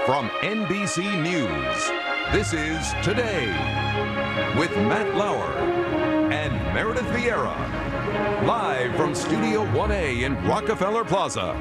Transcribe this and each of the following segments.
From NBC News, this is Today with Matt Lauer and Meredith Vieira. Live from Studio 1A in Rockefeller Plaza.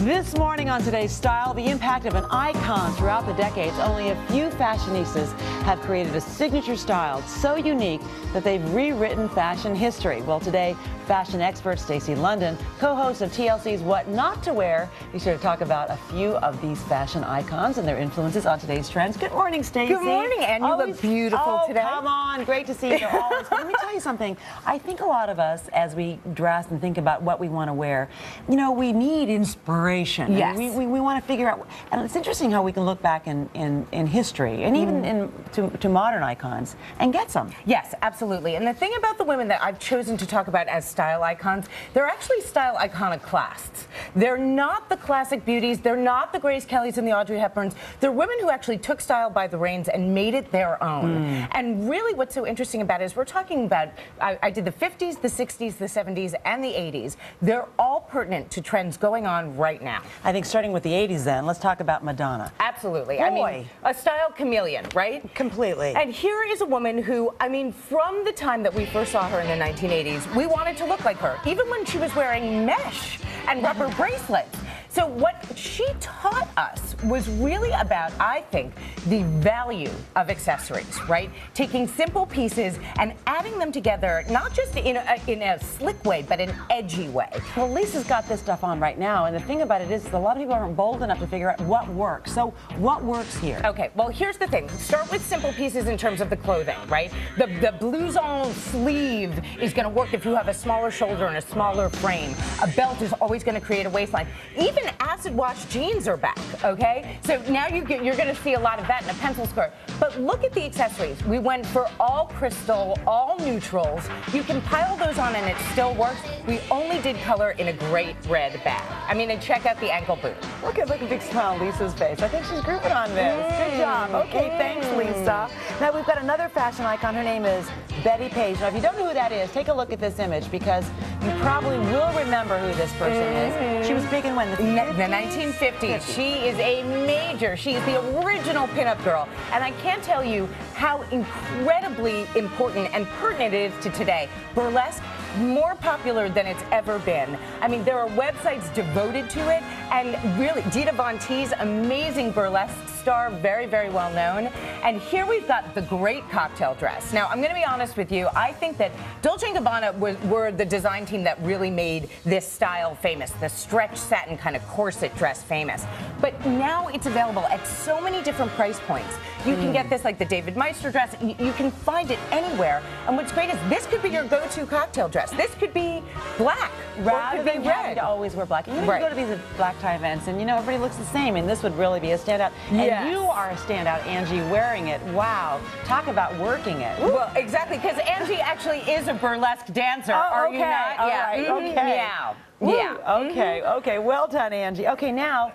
This morning on Today's Style, the impact of an icon throughout the decades. Only a few fashionistas have created a signature style so unique that they've rewritten fashion history. Well, today, fashion expert Stacey London, co-host of TLC's What Not to Wear, is here to talk about a few of these fashion icons and their influences on today's trends. Good morning, Stacey. Good morning, and you look beautiful today. Come on, great to see you always. Let me tell you something. I think a lot of us, as we dress and think about what we want to wear, you know, we need inspiration. Yes. We want to figure out, and it's interesting how we can look back in history and even to modern icons and get some. Yes, absolutely. And the thing about the women that I've chosen to talk about as style icons, they're actually style iconoclasts. They're not the classic beauties. They're not the Grace Kellys and the Audrey Hepburns. They're women who actually took style by the reins and made it their own. And really what's so interesting about it is we're talking about, I did the 50s, the 60s, the 70s, and the 80s. They're all pertinent to trends going on right now. I think starting with the 80s then, let's talk about Madonna. Absolutely. Boy. I mean, a style chameleon, right? Completely. And here is a woman who, I mean, from the time that we first saw her in the 1980s, we wanted to look like her, even when she was wearing mesh and rubber bracelets. So what she taught us was really about, I think, the value of accessories, right? Taking simple pieces and adding them together, not just in a slick way, but an edgy way. Well, Lisa's got this stuff on right now, and the thing about it is a lot of people aren't bold enough to figure out what works. So what works here? Okay, well, here's the thing. Start with simple pieces in terms of the clothing, right? The blouson sleeve is going to work if you have a smaller shoulder and a smaller frame. A belt is always going to create a waistline. Even acid wash jeans are back, okay? So now you're going to see a lot of that in a pencil skirt. But look at the accessories. We went for all crystal, all neutrals. You can pile those on and it still works. We only did color in a great red bag. I mean, and check out the ankle boot. Look at big smile on Lisa's face. I think she's grooving on this. Good job. Okay, thanks, Lisa. Now we've got another fashion icon. Her name is Betty Page. Now, if you don't know who that is, take a look at this image because you probably will remember who this person is. She was big in when? The 1950s. She is a major. She is the original pinup girl. And I can't tell you how incredibly important and pertinent it is to today. Burlesque, more popular than it's ever been. I mean, there are websites devoted to it, and really, Dita Von Teese, amazing burlesque star, very, very well known. And here we've got the great cocktail dress. Now, I'm going to be honest with you. I think that Dolce & Gabbana were the design team that really made this style famous, the stretch satin kind of corset dress famous. But now it's available at so many different price points. You can get this like the David Meister dress. You can find it anywhere. And what's great is this could be your go-to cocktail dress. This could be black, rather than red. having to always wear black. You know, you go to these black tie events, and you know everybody looks the same, and this would really be a standout. And you are a standout, Angie, wearing it. Wow, talk about working it. Woo. Well, exactly, because Angie actually is a burlesque dancer. Oh, Are you not? All Yeah. right. Okay. Yeah. Woo. Yeah. Okay. Okay. Well done, Angie. Okay. Now,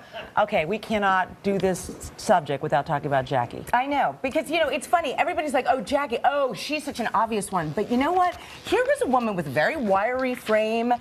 we cannot do this subject without talking about Jackie. I know, because, you know, it's funny. Everybody's like, oh, Jackie, oh, she's such an obvious one. But you know what? Here was a woman with a very wiry frame.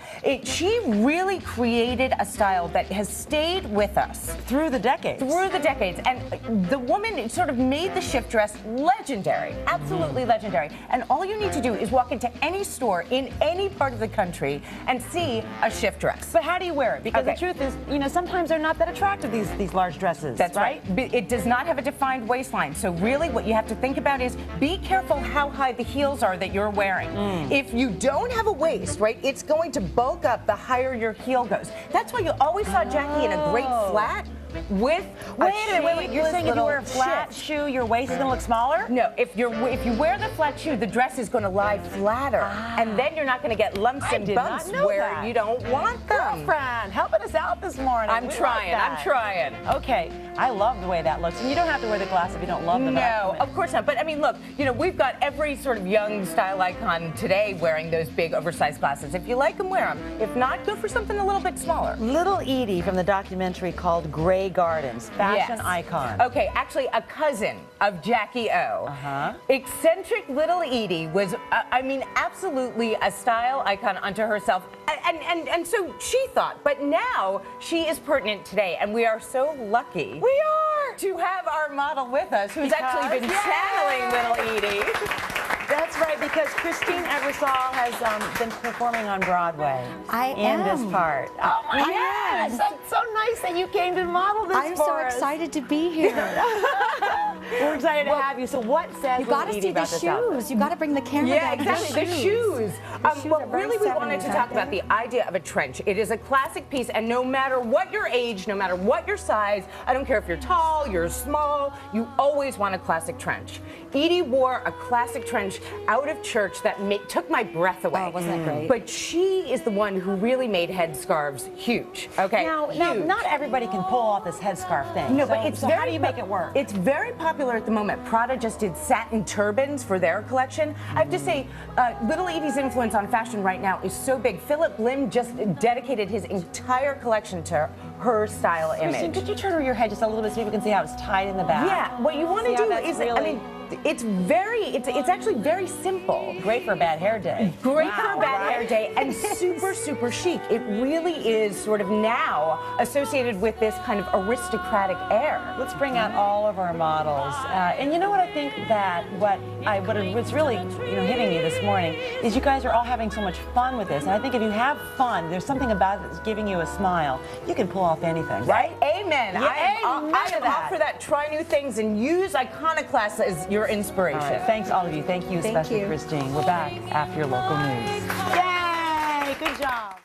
She really created a style that has stayed with us. Through the decades. Through the decades. And the woman sort of made the shift dress legendary. Absolutely legendary. And all you need to do is walk into any store in any part of the country and see a shift dress. But how do you wear it? Because the truth is, you know, sometimes they're not that attractive, these large dresses. That's right. It does not have a defined waistline. So really what you have to think about is be careful how high the heels are that you're wearing. If you don't have a waist, right, it's going to bulk up the higher your heel goes. That's why you always saw Jackie in a great flat with Wait a minute, you're saying if you wear a flat shoe, your waist is going to look smaller? No, if you wear the flat shoe, the dress is going to lie flatter, and then you're not going to get lumps and bumps where you don't want them. Girlfriend, helping us out this morning. I'm trying. I'm trying. Okay, I love the way that looks, and you don't have to wear the glasses if you don't love them. No, of course not. But I mean, look, you know, we've got every sort of young style icon today wearing those big oversized glasses. If you like them, wear them. If not, go for something a little bit smaller. Little Edie from the documentary called Gray Grey Gardens, fashion icon. Okay, actually a cousin of Jackie O. Eccentric little Edie was, I mean, absolutely a style icon unto herself. And so she thought, but now she is pertinent today, and we are so lucky. We are! To have our model with us, who's actually been channeling little Edie. That's right, because Christine Ebersole has been performing on Broadway. In this part. Oh my gosh, that's so nice that you came to model this I'm for so us. excited to be here. We're excited to have you. So what says You got to see the shoes. You got to bring the camera down. Exactly. The shoes. Well, really, we wanted to talk about the idea of a trench. It is a classic piece, and no matter what your age, no matter what your size, I don't care if you're tall, you're small, you always want a classic trench. Edie wore a classic trench out of church that took my breath away. Oh, wasn't that great? But she is the one who really made headscarves huge. Okay. Now, not everybody can pull off this headscarf thing. No, but it's so very, how do you make it work? It's very popular at the moment. Prada just did satin turbans for their collection. I have to say, little Edie's influence on fashion right now is so big. Philip Lim just dedicated his entire collection to her style Christine, image. could you turn over your head just a little bit so people can see how it's tied in the back? Yeah, what you want to do is, I mean, it's actually very simple. Great for a bad hair day. Great for a bad hair day, and super chic. It really is sort of now associated with this kind of aristocratic air. Let's bring out all of our models. And you know what I think that what's really hitting me this morning is you guys are all having so much fun with this. And I think if you have fun, there's something about it that's giving you a smile. You can pull off anything, right? Amen. Yeah, I am all for that. Try new things and use iconoclasts as your inspiration. All right, thanks all of you. Thank you, especially Christine. We're back after your local news. Yay! Good job.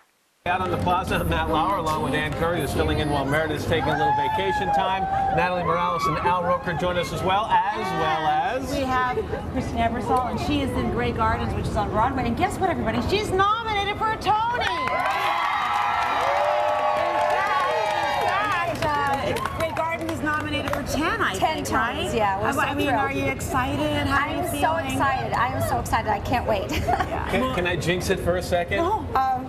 Out on the plaza, I'm Matt Lauer, along with Ann Curry, who's filling in while Meredith's taking a little vacation time. Natalie Morales and Al Roker join us as well as... We have Christine Ebersole, and she is in Grey Gardens, which is on Broadway. And guess what, everybody? She's nominated for a Tony! Grey Gardens is nominated for 10, I think, 10 right? Tonys, yeah. We're so I mean, thrilled. are you excited? How are you feeling? so excited. I am so excited. I can't wait. Can I jinx it for a second?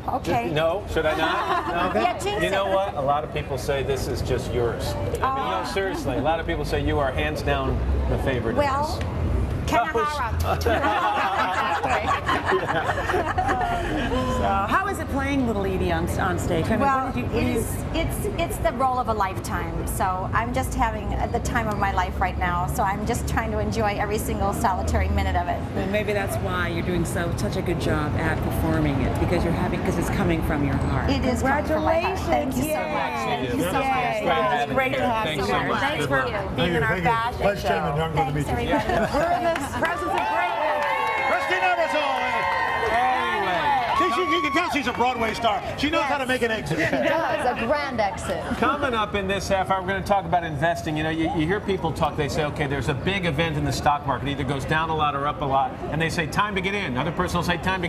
Okay. No? Should I not? No? Yeah, jinx You know it. what? A lot of people say this is just yours. I mean, no, seriously. A lot of people say you are hands down the favorite. Well, How is it playing Little Edie on stage? I mean, well, what did you... it's the role of a lifetime. So I'm just having the time of my life right now. So I'm just trying to enjoy every single solitary minute of it. Well, maybe that's why you're doing such a good job at performing it, because it's coming from your heart. It is coming from my heart. Thank you so much. Thank you so much. It's great to have you here. Thanks for being in our fashion show. Thanks, everybody. We're in the presence of greatness. Christine Ebersole! You can tell she's a Broadway star. She knows how to make an exit. She does, a grand exit. Coming up in this half hour, we're going to talk about investing. You know, you hear people talk, they say, okay, there's a big event in the stock market, either goes down a lot or up a lot, and they say, time to get in. Another person will say, time to get